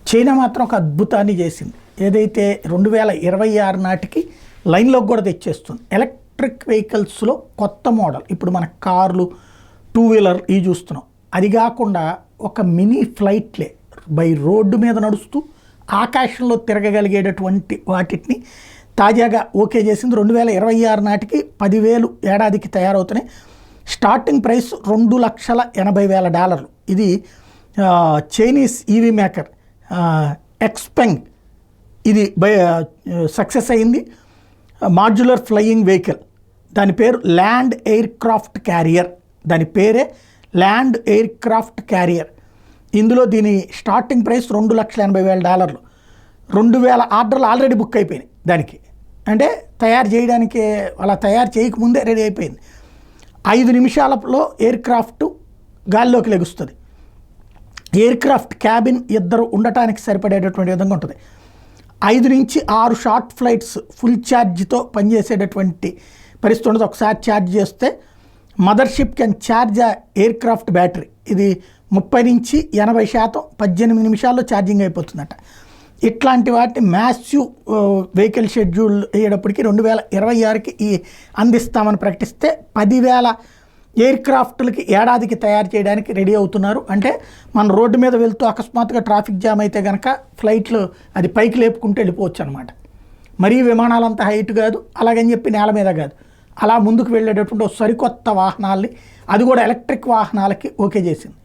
China మాత్రం ఒక అద్భుతాన్ని చేసింది. ఏదైతే 2026 నాటికి లైన్లోకి కూడా తెచ్చేస్తుంది. ఎలక్ట్రిక్ వెహికల్స్లో కొత్త మోడల్, ఇప్పుడు మన కార్లు, టూ వీలర్ ఇవి చూస్తున్నాం. అది కాకుండా ఒక మినీ ఫ్లైట్లే బై రోడ్డు మీద నడుస్తూ ఆకాశంలో తిరగగలిగేటటువంటి వాటిని తాజాగా ఓకే చేసింది. 2026 నాటికి 10,000 ఏడాదికి తయారవుతున్నాయి. Starting price $2,80,000. ఇది చైనీస్ ఈవీ మేకర్ ఎక్స్పెంగ్ ఇది సక్సెస్ అయింది. మాడ్యులర్ ఫ్లయింగ్ వెహికల్, దాని పేరు ల్యాండ్ ఎయిర్ క్రాఫ్ట్ క్యారియర్. దాని పేరే ల్యాండ్ ఎయిర్ క్రాఫ్ట్ క్యారియర్. ఇందులో దీని స్టార్టింగ్ ప్రైస్ $2,80,000. 2,000 ఆర్డర్లు ఆల్రెడీ బుక్ అయిపోయినాయి. దానికి అంటే తయారు చేయడానికి అలా తయారు చేయకముందే రెడీ అయిపోయింది. 5 నిమిషాలలో ఎయిర్ క్రాఫ్ట్ గాల్లోకి లెగుస్తుంది. ఎయిర్ క్రాఫ్ట్ క్యాబిన్ ఇద్దరు ఉండటానికి సరిపడేటటువంటి విధంగా ఉంటుంది. 5 నుంచి 6 షార్ట్ ఫ్లైట్స్ ఫుల్ ఛార్జ్తో పనిచేసేటటువంటి పరిస్థితి ఉండదు. ఒకసారి ఛార్జ్ చేస్తే mothership can charge air craft battery. ఇది 30 నుంచి 80% 18 నిమిషాల్లో ఛార్జింగ్ అయిపోతుందట. ఇట్లాంటి వాటిని మ్యాసివ్ వెహికల్ షెడ్యూల్ అయ్యేటప్పటికి 2026కి అందిస్తామని ప్రకటిస్తే 10,000 ఎయిర్ క్రాఫ్ట్లకి ఏడాదికి తయారు చేయడానికి రెడీ అవుతున్నారు. అంటే మన రోడ్డు మీద వెళ్తూ అకస్మాత్తుగా ట్రాఫిక్ జామ్ అయితే కనుక ఫ్లైట్లు అది పైకి లేపుకుంటూ వెళ్ళిపోవచ్చు అనమాట. మరీ విమానాలంతా హైట్ కాదు, అలాగని చెప్పి నేల మీద కాదు, అలా ముందుకు వెళ్ళేటటువంటి సరికొత్త వాహనాల్ని, అది కూడా ఎలక్ట్రిక్ వాహనాలకి ఓకే చేసింది.